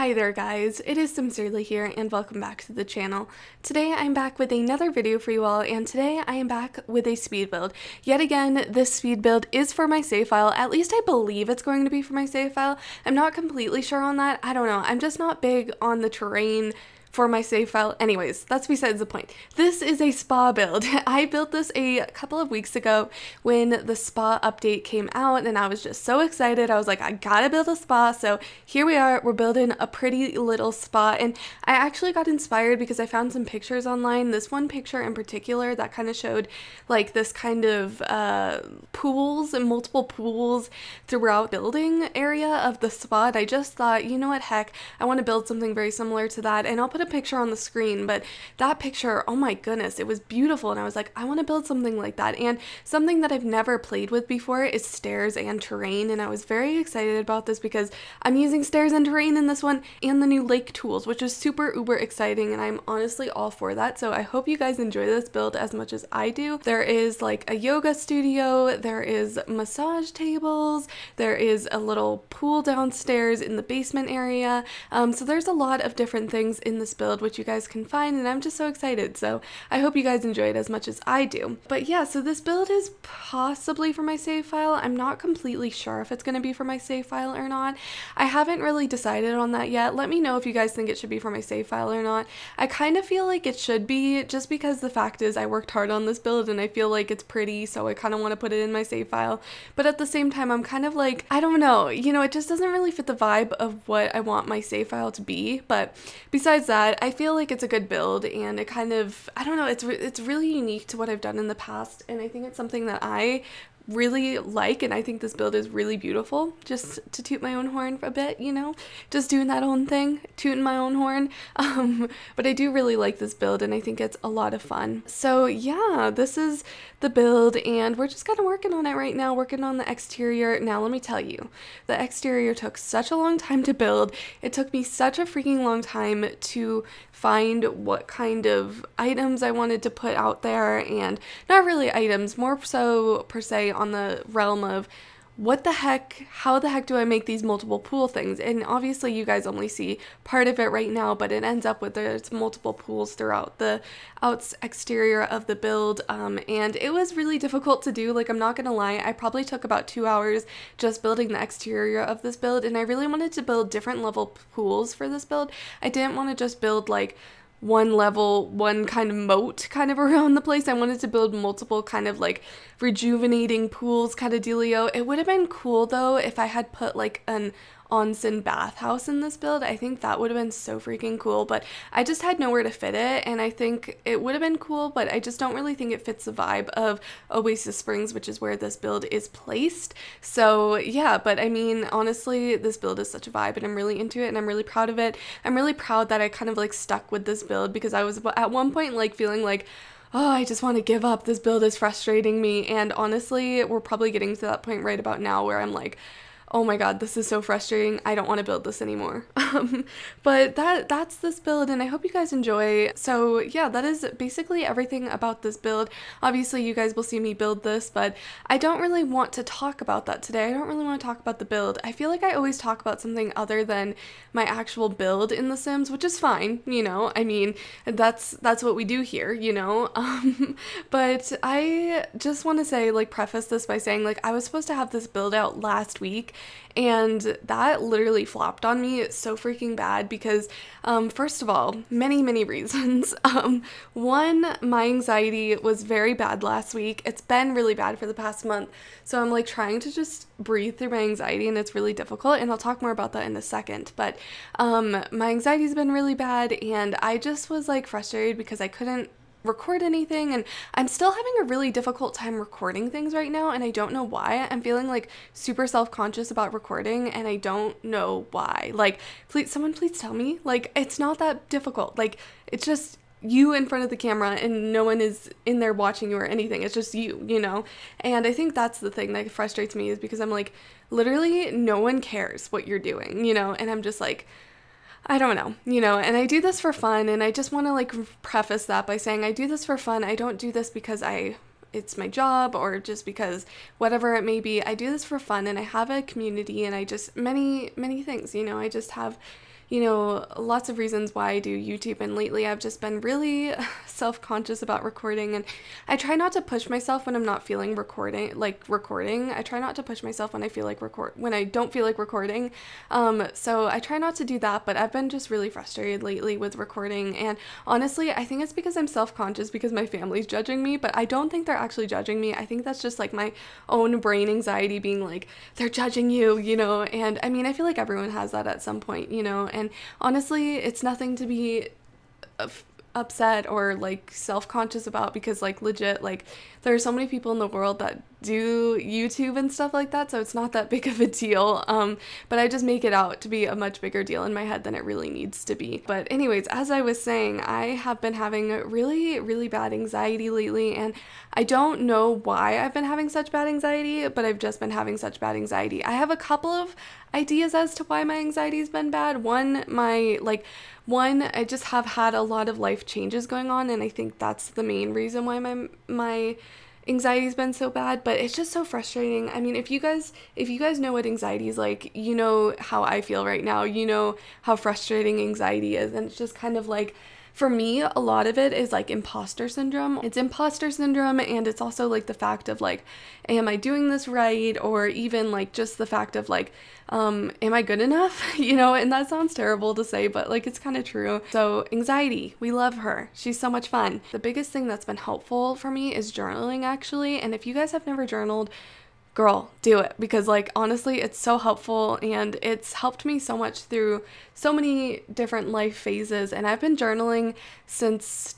Hi there guys, it is Simcerely here and welcome back to the channel. Today I'm back with another video for you all, and today I am back with a speed build. Yet again, this speed build is for my save file. At least I believe it's going to be for my save file. I'm not completely sure on that. I don't know. I'm just not big on the terrain for my save file. Anyways, that's besides the point. This is a spa build. I built this a couple of weeks ago when the spa update came out, and I was just so excited. I was like, I gotta build a spa. So here we are. We're building a pretty little spa, and I actually got inspired because I found some pictures online. This one picture in particular that kind of showed like this kind of pools and multiple pools throughout building area of the spa. And I just thought, you know what, heck, I want to build something very similar to that, and I'll put a picture on the screen. But that picture, oh my goodness, it was beautiful, and I was like, I want to build something like that. And something that I've never played with before is stairs and terrain, and I was very excited about this because I'm using stairs and terrain in this one and the new lake tools, which is super uber exciting, and I'm honestly all for that. So I hope you guys enjoy this build as much as I do. There is like a yoga studio, there is massage tables, there is a little pool downstairs in the basement area, so there's a lot of different things in this build which you guys can find, and I'm just so excited. So I hope you guys enjoy it as much as I do. But yeah, so this build is possibly for my save file. I'm not completely sure if it's going to be for my save file or not. I haven't really decided on that yet. Let me know if you guys think it should be for my save file or not. I kind of feel like it should be, just because the fact is I worked hard on this build and I feel like it's pretty, so I kind of want to put it in my save file. But at the same time, I'm kind of like, I don't know, you know, it just doesn't really fit the vibe of what I want my save file to be. But besides that, I feel like it's a good build, and it kind of, I don't know, it's really unique to what I've done in the past, and I think it's something that I really like, and I think this build is really beautiful. Just to toot my own horn a bit, you know, just doing that own thing, tooting my own horn. But I do really like this build, and I think it's a lot of fun. So yeah, this is the build, and we're just kind of working on it right now, working on the exterior. Now let me tell you, the exterior took such a long time to build. It took me such a freaking long time to find what kind of items I wanted to put out there, and not really items, more so per se on the realm of what the heck, how the heck do I make these multiple pool things? And obviously you guys only see part of it right now, but it ends up with there's multiple pools throughout the exterior of the build, and it was really difficult to do. Like, I'm not gonna lie, I probably took about 2 hours just building the exterior of this build, and I really wanted to build different level pools for this build. I didn't want to just build like one level, one kind of moat kind of around the place. I wanted to build multiple kind of like rejuvenating pools kind of dealio. It would have been cool though if I had put like an onsen bathhouse in this build. I think that would have been so freaking cool, but I just had nowhere to fit it, and I think it would have been cool, but I just don't really think it fits the vibe of Oasis Springs, which is where this build is placed. So yeah, but I mean, honestly, this build is such a vibe, and I'm really into it, and I'm really proud of it. I'm really proud that I kind of like stuck with this build, because I was at one point like feeling like, oh, I just want to give up. This build is frustrating me. And honestly, we're probably getting to that point right about now where I'm like, oh my god, this is so frustrating. I don't want to build this anymore. But that's this build, and I hope you guys enjoy. So yeah, that is basically everything about this build. Obviously, you guys will see me build this, but I don't really want to talk about that today. I don't really want to talk about the build. I feel like I always talk about something other than my actual build in The Sims, which is fine, you know. I mean, that's what we do here, you know. But I just want to say, like, preface this by saying, like, I was supposed to have this build out last week, and that literally flopped on me so freaking bad because, first of all, many reasons. One, my anxiety was very bad last week. It's been really bad for the past month, so I'm like trying to just breathe through my anxiety, and it's really difficult, and I'll talk more about that in a second. But my anxiety's been really bad, and I just was like frustrated because I couldn't record anything, and I'm still having a really difficult time recording things right now, and I don't know why. I'm feeling like super self-conscious about recording, and I don't know why. Like, someone please tell me. Like, it's not that difficult. Like, it's just you in front of the camera, and no one is in there watching you or anything. It's just you know? And I think that's the thing that frustrates me, is because I'm like, literally no one cares what you're doing, you know? And I'm just like, I don't know, you know, and I do this for fun, and I just want to like preface that by saying I do this for fun. I don't do this because it's my job or just because whatever it may be. I do this for fun, and I have a community, and I just many things, you know. I just have, lots of reasons why I do YouTube, and lately I've just been really self-conscious about recording, and I try not to push myself when I'm not feeling recording. I try not to push myself when when I don't feel like recording. So I try not to do that, but I've been just really frustrated lately with recording, and honestly, I think it's because I'm self-conscious because my family's judging me, but I don't think they're actually judging me. I think that's just like my own brain anxiety being like, they're judging you, and I mean, I feel like everyone has that at some point, and honestly, it's nothing to be upset or like self-conscious about, because like legit, like there are so many people in the world that do YouTube and stuff like that, so it's not that big of a deal, but I just make it out to be a much bigger deal in my head than it really needs to be. But anyways, as I was saying, I have been having really bad anxiety lately, and I don't know why I've been having such bad anxiety, but I've just been having such bad anxiety. I have a couple of ideas as to why my anxiety's been bad. One, I just have had a lot of life changes going on, and I think that's the main reason why my anxiety's been so bad. But it's just so frustrating. I mean, if you guys know what anxiety is like, you know how I feel right now, you know how frustrating anxiety is, and it's just kind of like, for me, a lot of it is like imposter syndrome. It's imposter syndrome, and it's also like the fact of like, am I doing this right? Or even like just the fact of like, am I good enough? And that sounds terrible to say, but like it's kind of true. So anxiety, we love her. She's so much fun. The biggest thing that's been helpful for me is journaling, actually. And if you guys have never journaled, girl, do it, because like honestly, it's so helpful, and it's helped me so much through so many different life phases. And I've been journaling since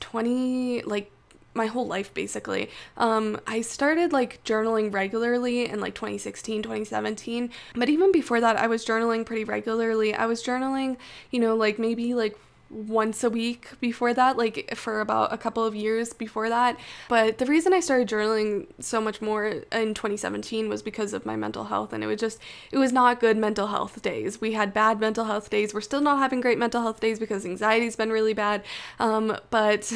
my whole life, basically. I started like journaling regularly in like 2016, 2017, but even before that, I was journaling pretty regularly. I was journaling, like maybe like once a week before that, like for about a couple of years before that. But the reason I started journaling so much more in 2017 was because of my mental health, and it was not good mental health days. We had bad mental health days. We're still not having great mental health days because anxiety's been really bad, but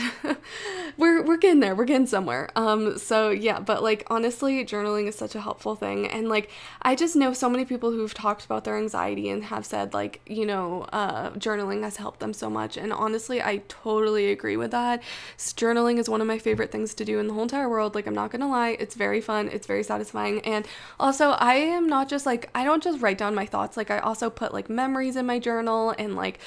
we're getting there. We're getting somewhere. So yeah, but like honestly, journaling is such a helpful thing, and like I just know so many people who've talked about their anxiety and have said like, journaling has helped them so much. And honestly, I totally agree with that. Journaling is one of my favorite things to do in the whole entire world. Like, I'm not gonna lie, it's very fun, it's very satisfying. And also, I am not just like, I don't just write down my thoughts. Like, I also put like memories in my journal, and like,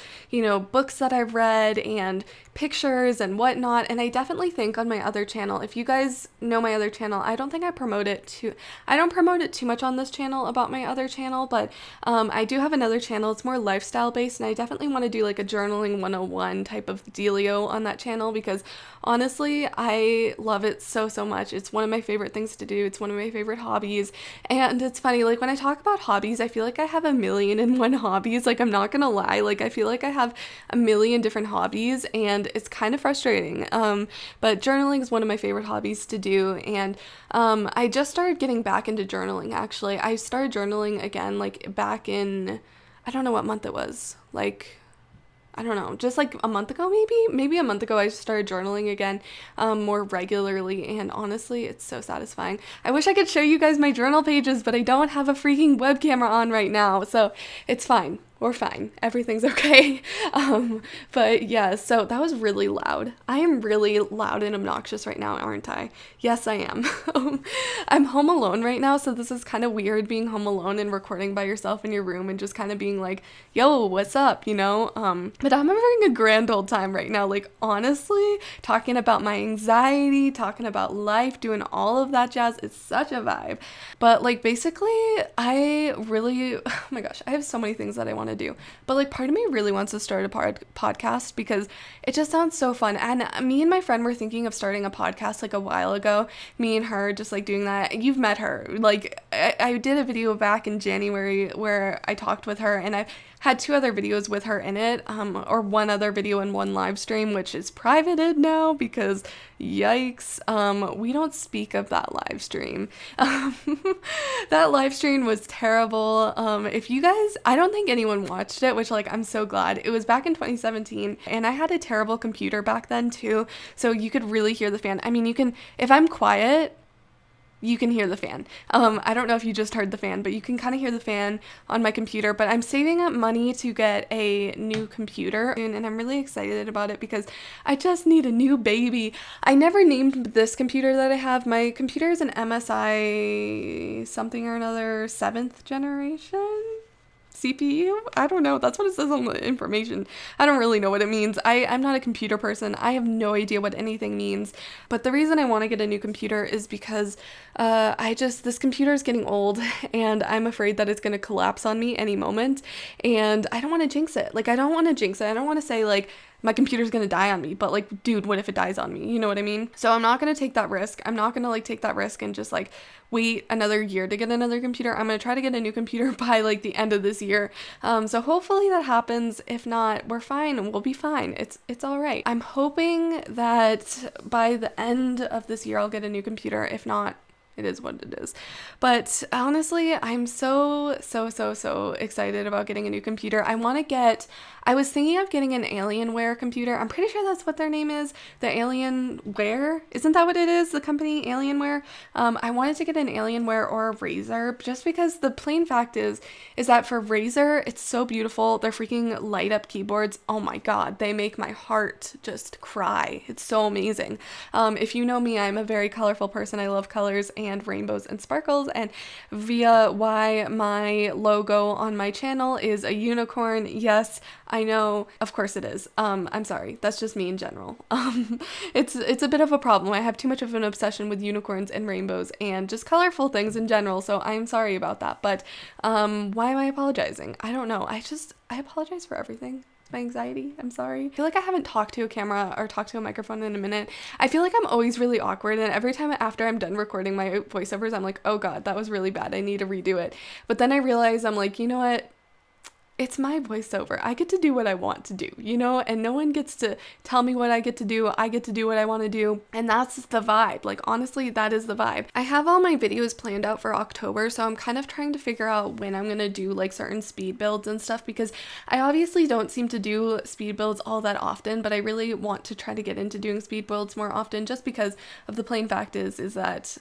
books that I've read and pictures and whatnot. And I definitely think on my other channel, if you guys know my other channel, I don't promote it too much on this channel about my other channel, but I do have another channel. It's more lifestyle based, and I definitely want to do like a journaling 101 type of dealio on that channel, because honestly, I love it so much. It's one of my favorite things to do. It's one of my favorite hobbies. And it's funny, like when I talk about hobbies, I feel like I have 1,000,001 hobbies. Like, I'm not gonna lie, like I feel like I have 1,000,000 different hobbies, and it's kind of frustrating. But journaling is one of my favorite hobbies to do, and I just started getting back into journaling, actually. I started journaling again like back in, I don't know what month it was, like I don't know, just like a month ago, maybe a month ago, I started journaling again, more regularly, and honestly, it's so satisfying. I wish I could show you guys my journal pages, but I don't have a freaking web camera on right now, so it's fine. We're fine. Everything's okay. But yeah, so that was really loud. I am really loud and obnoxious right now, aren't I? Yes, I am. I'm home alone right now, so this is kind of weird, being home alone and recording by yourself in your room and just kind of being like, yo, what's up, But I'm having a grand old time right now. Like, honestly, talking about my anxiety, talking about life, doing all of that jazz, it's such a vibe. But like, basically, oh my gosh, I have so many things that I want to do, but like part of me really wants to start a podcast because it just sounds so fun. And me and my friend were thinking of starting a podcast like a while ago, me and her just like doing that. You've met her, like I did a video back in January where I talked with her, and I've had 2 other videos with her in it, or 1 other video and 1 live stream, which is privated now because yikes, we don't speak of that live stream. That live stream was terrible. If you guys, I don't think anyone watched it, which like I'm so glad. It was back in 2017, and I had a terrible computer back then too, so you could really hear the fan. I mean, you can, if I'm quiet, you can hear the fan. I don't know if you just heard the fan, but you can kind of hear the fan on my computer. But I'm saving up money to get a new computer, and I'm really excited about it because I just need a new baby. I never named this computer that I have. My computer is an MSI something or another 7th generation CPU? I don't know. That's what it says on the information. I don't really know what it means. I'm not a computer person. I have no idea what anything means. But the reason I want to get a new computer is because this computer is getting old and I'm afraid that it's going to collapse on me any moment. And I don't want to jinx it. I don't want to jinx it. I don't want to say, my computer's gonna die on me, but dude, what if it dies on me? You know what I mean? So I'm not gonna take that risk. I'm not gonna take that risk and just wait another year to get another computer. I'm gonna try to get a new computer by the end of this year. So hopefully that happens. If not, we're fine. We'll be fine. It's all right. I'm hoping that by the end of this year I'll get a new computer. If not, it is what it is. But honestly, I'm so excited about getting a new computer. I was thinking of getting an Alienware computer. I'm pretty sure that's what their name is. The Alienware. Isn't that what it is? The company Alienware. I wanted to get an Alienware or a Razer just because the plain fact is that for Razer, it's so beautiful. Their freaking light up keyboards. Oh my God. They make my heart just cry. It's so amazing. If you know me, I'm a very colorful person. I love colors and rainbows and sparkles, and via why my logo on my channel is a unicorn. Yes, I know, of course it is. I'm sorry, that's just me in general. It's a bit of a problem. I have too much of an obsession with unicorns and rainbows and just colorful things in general, so I'm sorry about that. But why am I apologizing? I don't know. I apologize for everything. My anxiety. I'm sorry. I feel like I haven't talked to a camera or talked to a microphone in a minute. I feel like I'm always really awkward, and every time after I'm done recording my voiceovers, I'm like, oh God, that was really bad. I need to redo it. But then I realize I'm like, you know what? It's my voiceover. I get to do what I want to do, and no one gets to tell me what I get to do. I get to do what I want to do. And that's the vibe. Honestly, that is the vibe. I have all my videos planned out for October, so I'm kind of trying to figure out when I'm going to do certain speed builds and stuff, because I obviously don't seem to do speed builds all that often, but I really want to try to get into doing speed builds more often, just because of the plain fact is that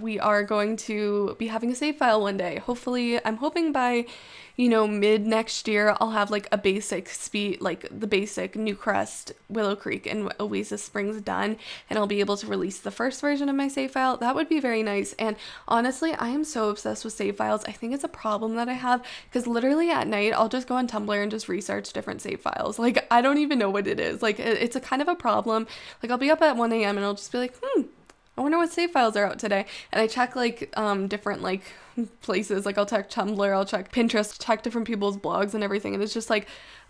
we are going to be having a save file one day. Hopefully, I'm hoping by mid next year, I'll have a basic speed, the basic Newcrest, Willow Creek, and Oasis Springs done, and I'll be able to release the first version of my save file. That would be very nice. And honestly, I am so obsessed with save files. I think it's a problem that I have, because literally at night, I'll just go on Tumblr and just research different save files. I don't even know what it is. It's a kind of a problem. I'll be up at 1 a.m. and I'll just be like, I wonder what save files are out today. And I check different places. I'll check Tumblr, I'll check Pinterest, check different people's blogs and everything. And it's just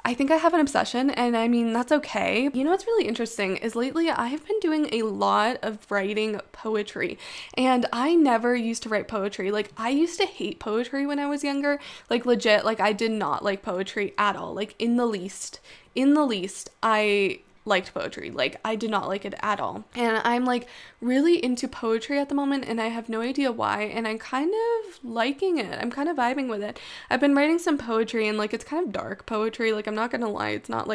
I think I have an obsession, and I mean, that's okay. What's really interesting is lately I've been doing a lot of writing poetry, and I never used to write poetry. I used to hate poetry when I was younger. Legit, I did not like poetry at all. In the least, I liked poetry. I did not like it at all. And I'm really into poetry at the moment, and I have no idea why, and I'm kind of liking it. I'm kind of vibing with it. I've been writing some poetry, and it's kind of dark poetry. I'm not gonna lie, it's not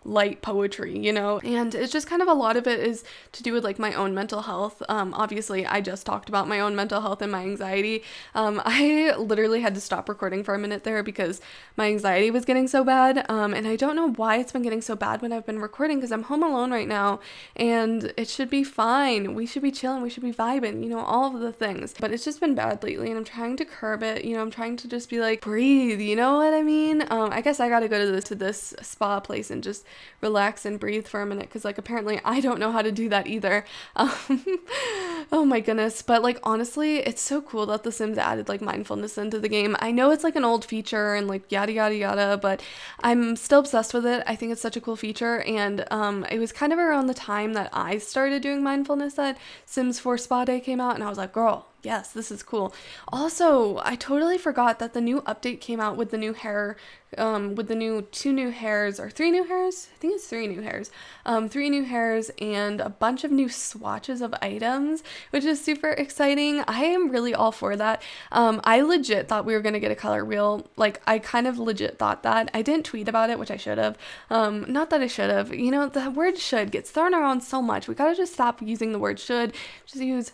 light poetry, and it's just kind of a lot of it is to do with my own mental health. Obviously I just talked about my own mental health and my anxiety. I literally had to stop recording for a minute there because my anxiety was getting so bad, and I don't know why it's been getting so bad when I've been recording, because I'm home alone right now and it should be fine. We should be chilling, we should be vibing, all of the things, but it's just been bad lately, and I'm trying to curb it. I'm trying to just be breathe, you know what I mean? I guess I gotta go to this spa place and just relax and breathe for a minute, because apparently I don't know how to do that either. Oh my goodness. But honestly, it's so cool that The Sims added mindfulness into the game. I know it's an old feature and yada yada yada, but I'm still obsessed with it. I think it's such a cool feature, and it was kind of around the time that I started doing mindfulness that Sims 4 Spa Day came out, and I was like, girl, yes, this is cool. Also, I totally forgot that the new update came out with the new hair, with the new 2 new hairs, or 3 new hairs? I think it's 3 new hairs. 3 new hairs and a bunch of new swatches of items, which is super exciting. I am really all for that. I legit thought we were going to get a color wheel. I kind of legit thought that. I didn't tweet about it, which I should have. Not that I should have. The word should gets thrown around so much. We gotta just stop using the word should. Just use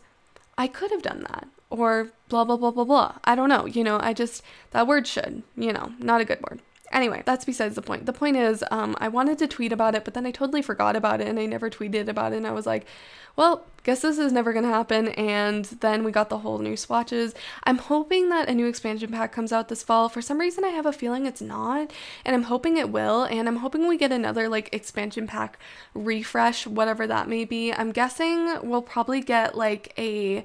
I could have done that. or blah, blah, blah, blah, blah. I don't know. That word should, not a good word. Anyway, that's besides the point. The point is, I wanted to tweet about it, but then I totally forgot about it and I never tweeted about it. And I was like, well, guess this is never going to happen. And then we got the whole new swatches. I'm hoping that a new expansion pack comes out this fall. For some reason, I have a feeling it's not, and I'm hoping it will. And I'm hoping we get another like expansion pack refresh, whatever that may be. I'm guessing we'll probably get like a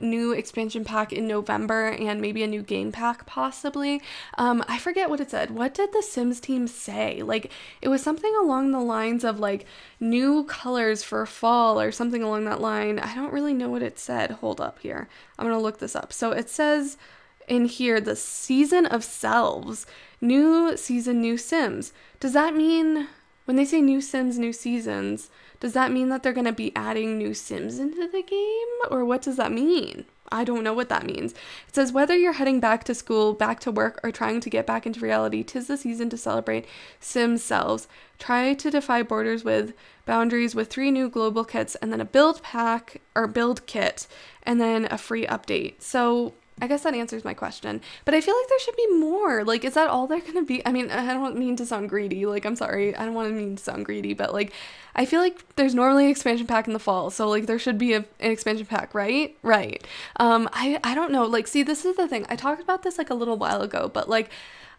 new expansion pack in November and maybe a new game pack possibly. I forget what it said. What did the Sims team say? Like, it was something along the lines of like new colors for fall or something along that line. I don't really know what it said. Hold up here. I'm going to look this up. So it says in here, the season of selves, new season, new Sims. Does that mean when they say new Sims, new seasons, does that mean that they're going to be adding new Sims into the game? Or what does that mean? I don't know what that means. It says, whether you're heading back to school, back to work, or trying to get back into reality, 'tis the season to celebrate Sims selves. Try to defy borders with boundaries with 3 new global kits and then a build pack or build kit and then a free update. So I guess that answers my question, but I feel like there should be more. Like, is that all they're gonna be? I mean, I don't mean to sound greedy. Like, I'm sorry. I don't want to mean to sound greedy, but like, I feel like there's normally an expansion pack in the fall. So like, there should be an expansion pack, right? Right. I don't know. Like, see, this is the thing. I talked about this like a little while ago, but like,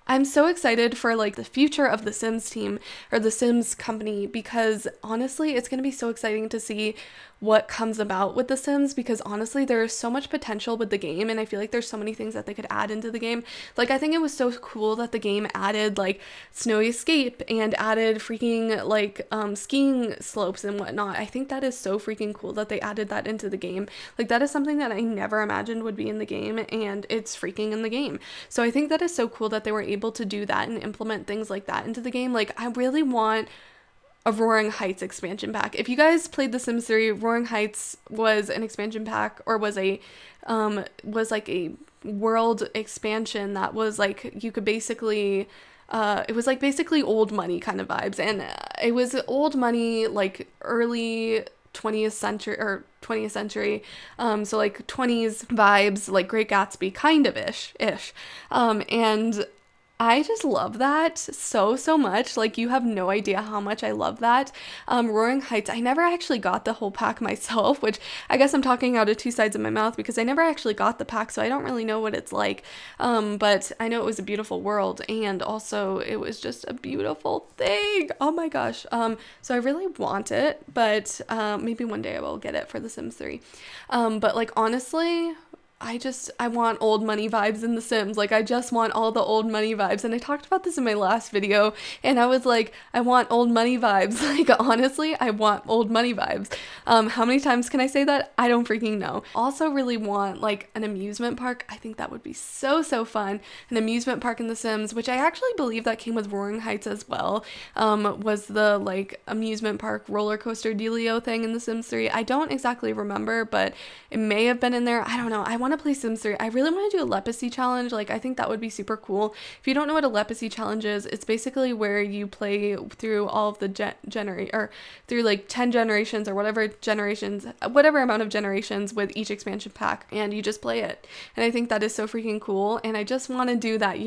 I'm so excited for like the future of the Sims team or the Sims company, because honestly, it's going to be so exciting to see what comes about with the Sims, because honestly, there is so much potential with the game, and I feel like there's so many things that they could add into the game. Like, I think it was so cool that the game added like snowy escape and added freaking like skiing slopes and whatnot. I think that is so freaking cool that they added that into the game. Like, that is something that I never imagined would be in the game, and it's freaking in the game. So I think that is so cool that they were able to do that and implement things like that into the game. Like, I really want a Roaring Heights expansion pack. If you guys played The Sims 3, Roaring Heights was an expansion pack, or was like a world expansion that was like, you could basically it was like basically old money kind of vibes, and it was old money like early 20th century, so like 20s vibes, like Great Gatsby kind of ish, and I just love that so much. Like, you have no idea how much I love that. Roaring Heights, I never actually got the whole pack myself, which I guess I'm talking out of 2 sides of my mouth, because I never actually got the pack, so I don't really know what it's like. But I know it was a beautiful world, and also it was just a beautiful thing. Oh my gosh. So I really want it, but maybe one day I will get it for The Sims 3. But like, honestly, I want old money vibes in The Sims. Like, I just want all the old money vibes. And I talked about this in my last video, and I was like, I want old money vibes. Like, honestly, I want old money vibes. How many times can I say that? I don't freaking know. Also really want like an amusement park. I think that would be so fun. An amusement park in The Sims, which I actually believe that came with Roaring Heights as well. Was the like amusement park roller coaster dealio thing in The Sims 3. I don't exactly remember, but it may have been in there. I don't know. I want to play Sims 3. I really want to do a leprosy challenge. Like, I think that would be super cool. If you don't know what a leprosy challenge is, it's basically where you play through all of the through like 10 generations or whatever amount of generations with each expansion pack, and you just play it. And I think that is so freaking cool, and I just want to do that,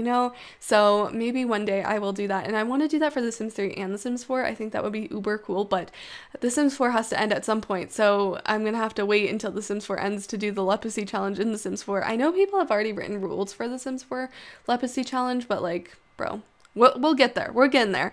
So maybe one day I will do that, and I want to do that for The Sims 3 and The Sims 4. I think that would be uber cool, but The Sims 4 has to end at some point, so I'm gonna have to wait until The Sims 4 ends to do the leprosy challenge in The Sims 4. I know people have already written rules for The Sims 4 leprosy challenge, but like, bro, we'll get there. We're getting there.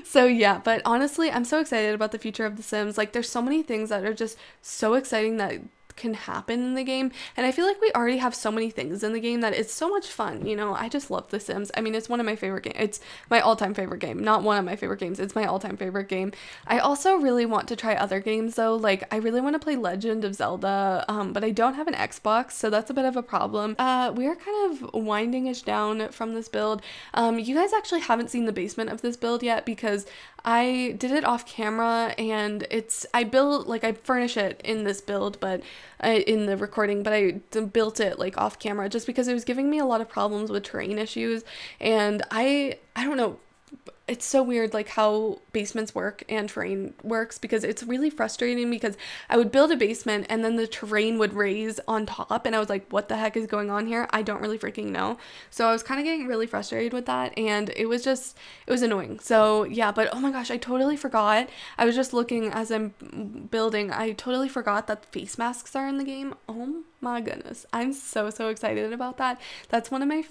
So yeah, but honestly, I'm so excited about the future of The Sims. Like, there's so many things that are just so exciting that can happen in the game, and I feel like we already have so many things in the game that it's so much fun. I just love The Sims. I mean, it's one of my favorite games. It's my all-time favorite game. Not one of my favorite games, it's my all-time favorite game. I also really want to try other games though. Like, I really want to play Legend of Zelda, but I don't have an Xbox, so that's a bit of a problem. We are kind of winding-ish down from this build. You guys actually haven't seen the basement of this build yet, because I did it off camera, and I furnish it in this build, but in the recording, but I built it like off camera just because it was giving me a lot of problems with terrain issues, and I don't know, it's so weird like how basements work and terrain works, because it's really frustrating because I would build a basement and then the terrain would raise on top and I was like, what the heck is going on here? I don't really freaking know. So I was kind of getting really frustrated with that, and it was annoying. So yeah, but oh my gosh, I totally forgot. I was just looking as I'm building, I totally forgot that face masks are in the game. Oh my goodness, I'm so excited about that. That's one of my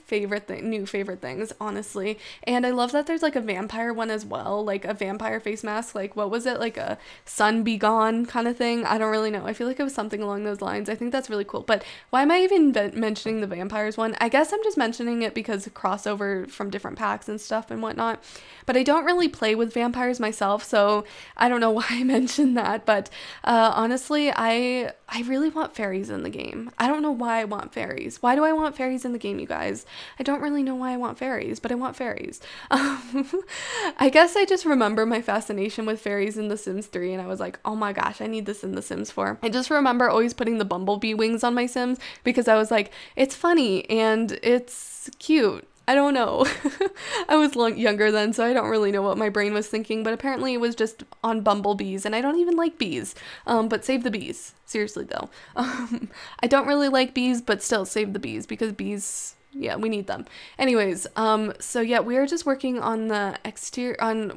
new favorite things, honestly. And I love that there's like a vampire one as well, like a vampire face mask. Like, what was it, like a sun be gone kind of thing? I don't really know. I feel like it was something along those lines. I think that's really cool. But why am I even mentioning the vampires one? I guess I'm just mentioning it because crossover from different packs and stuff and whatnot. But I don't really play with vampires myself, so I don't know why I mentioned that. But honestly, I really want fairies in the game. I don't know why I want fairies. Why do I want fairies in the game, you guys? I don't really know why I want fairies, but I want fairies. I guess I just remember my fascination with fairies in The Sims 3, and I was like, oh my gosh, I need this in The Sims 4. I just remember always putting the bumblebee wings on my Sims because I was like, it's funny and it's cute. I don't know. I was younger then, so I don't really know what my brain was thinking, but apparently it was just on bumblebees, and I don't even like bees. But save the bees. Seriously, though. I don't really like bees, but still save the bees, because bees, yeah, we need them. Anyways, so yeah, we are just working on the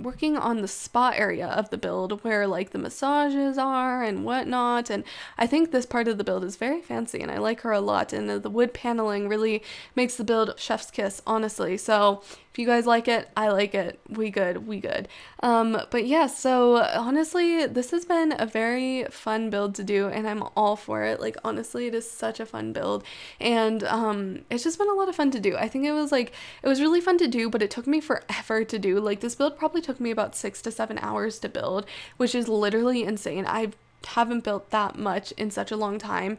working on the spa area of the build where like the massages are and whatnot. And I think this part of the build is very fancy and I like her a lot. And the wood paneling really makes the build chef's kiss, honestly. So if you guys like it, I like it. We good. But yeah, so honestly, this has been a very fun build to do and I'm all for it. Like, honestly, it is such a fun build. And it's just been a lot of fun to do. I think it was really fun to do, but it took me forever to do. Like, this build probably took me about 6 to 7 hours to build, which is literally insane. I haven't built that much in such a long time.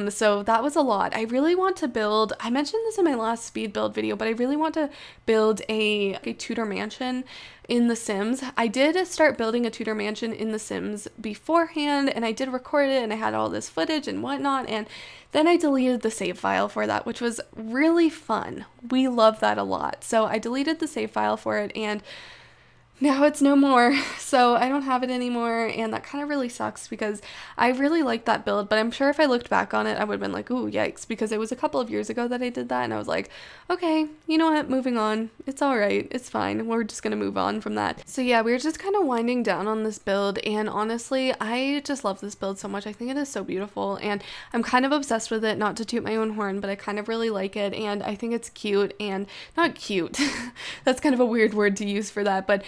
So that was a lot. I really want to build, I mentioned this in my last speed build video, but I really want to build a Tudor mansion in The Sims. I did start building a Tudor mansion in The Sims beforehand, and I did record it and I had all this footage and whatnot, and then I deleted the save file for that, which was really fun. We love that a lot. So I deleted the save file for it, and now it's no more, so I don't have it anymore, and that kind of really sucks because I really liked that build, but I'm sure if I looked back on it, I would have been like, ooh, yikes, because it was a couple of years ago that I did that, and I was like, okay, you know what, moving on, it's alright, it's fine, we're just gonna move on from that. So yeah, we were just kind of winding down on this build, and honestly, I just love this build so much. I think it is so beautiful, and I'm kind of obsessed with it, not to toot my own horn, but I kind of really like it, and I think it's cute, and not cute, that's kind of a weird word to use for that, but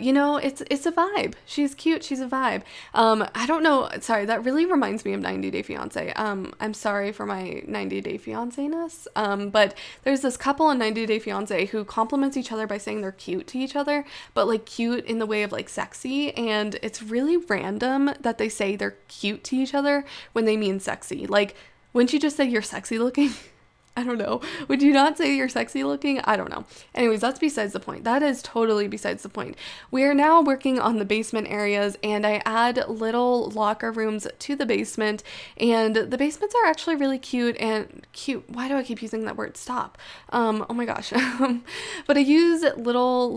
you know, it's a vibe. She's cute. She's a vibe. I don't know. Sorry, that really reminds me of 90 Day Fiancé. I'm sorry for my 90 Day Fiancé-ness. But there's this couple on 90 Day Fiancé who compliments each other by saying they're cute to each other, but like cute in the way of like sexy. And it's really random that they say they're cute to each other when they mean sexy. Like, wouldn't you just say you're sexy looking? I don't know. Would you not say you're sexy looking? I don't know. Anyways, that's besides the point. That is totally besides the point. We are now working on the basement areas, and I add little locker rooms to the basement, and the basements are actually really cute and cute. Why do I keep using that word? Stop. Oh my gosh. But I use little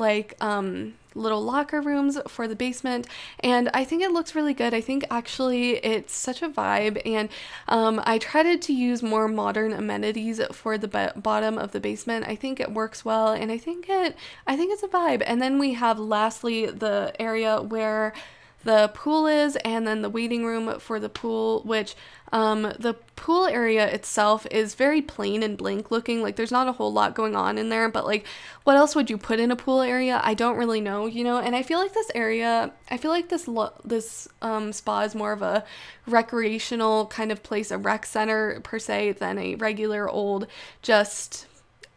little locker rooms for the basement, and I think it looks really good. I think actually it's such a vibe, and I tried to use more modern amenities for the bottom of the basement. I think it works well, and I think it's a vibe. And then we have lastly the area where the pool is, and then the waiting room for the pool, which the pool area itself is very plain and blank looking. Like, there's not a whole lot going on in there, but like, what else would you put in a pool area? I don't really know, you know. And I feel like this area, I feel like this spa is more of a recreational kind of place, a rec center per se, than a regular old just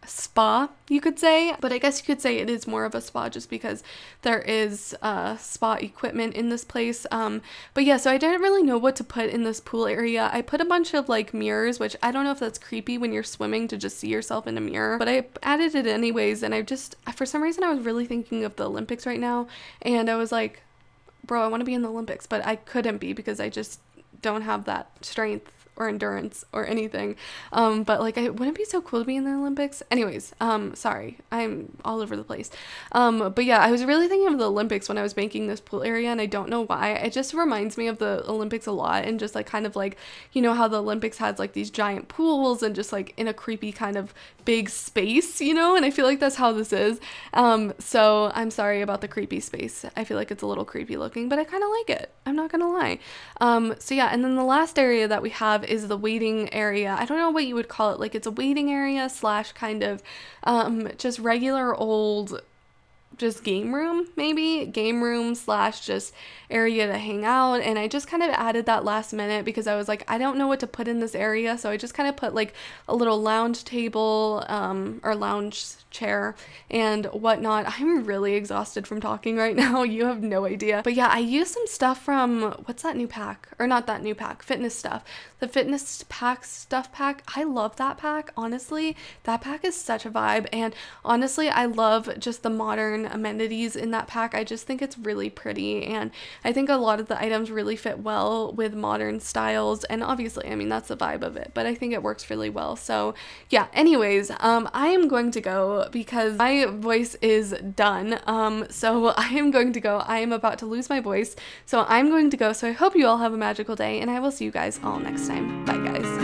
spa, you could say. But I guess you could say it is more of a spa just because there is spa equipment in this place. But yeah, so I didn't really know what to put in this pool area. I put a bunch of like mirrors, which I don't know if that's creepy when you're swimming to just see yourself in a mirror, but I added it anyways. And I just, for some reason, I was really thinking of the Olympics right now, and I was like, bro, I want to be in the Olympics, but I couldn't be because I just don't have that strength or endurance or anything. But like, wouldn't it be so cool to be in the Olympics? Anyways, sorry, I'm all over the place. But yeah, I was really thinking of the Olympics when I was making this pool area, and I don't know why. It just reminds me of the Olympics a lot, and just like kind of like, you know how the Olympics has like these giant pools and just like in a creepy kind of big space, you know, and I feel like that's how this is. So I'm sorry about the creepy space. I feel like it's a little creepy looking, but I kind of like it. I'm not gonna lie. So yeah, and then the last area that we have is the waiting area. I don't know what you would call it. Like, it's a waiting area slash kind of just regular old just game room slash just area to hang out. And I just kind of added that last minute because I was like, I don't know what to put in this area, so I just kind of put like a little lounge table or lounge chair and whatnot. I'm really exhausted from talking right now. You have no idea. But yeah, I used some stuff from, what's that new pack, or not that new pack, fitness stuff, the fitness pack stuff pack. I love that pack. Honestly, that pack is such a vibe. And honestly, I love just the modern amenities in that pack. I just think it's really pretty, and I think a lot of the items really fit well with modern styles, and obviously, I mean, that's the vibe of it, but I think it works really well. So yeah, anyways, I am going to go because my voice is done. So I am going to go. I am about to lose my voice, so I'm going to go. So I hope you all have a magical day, and I will see you guys all next time. Bye guys.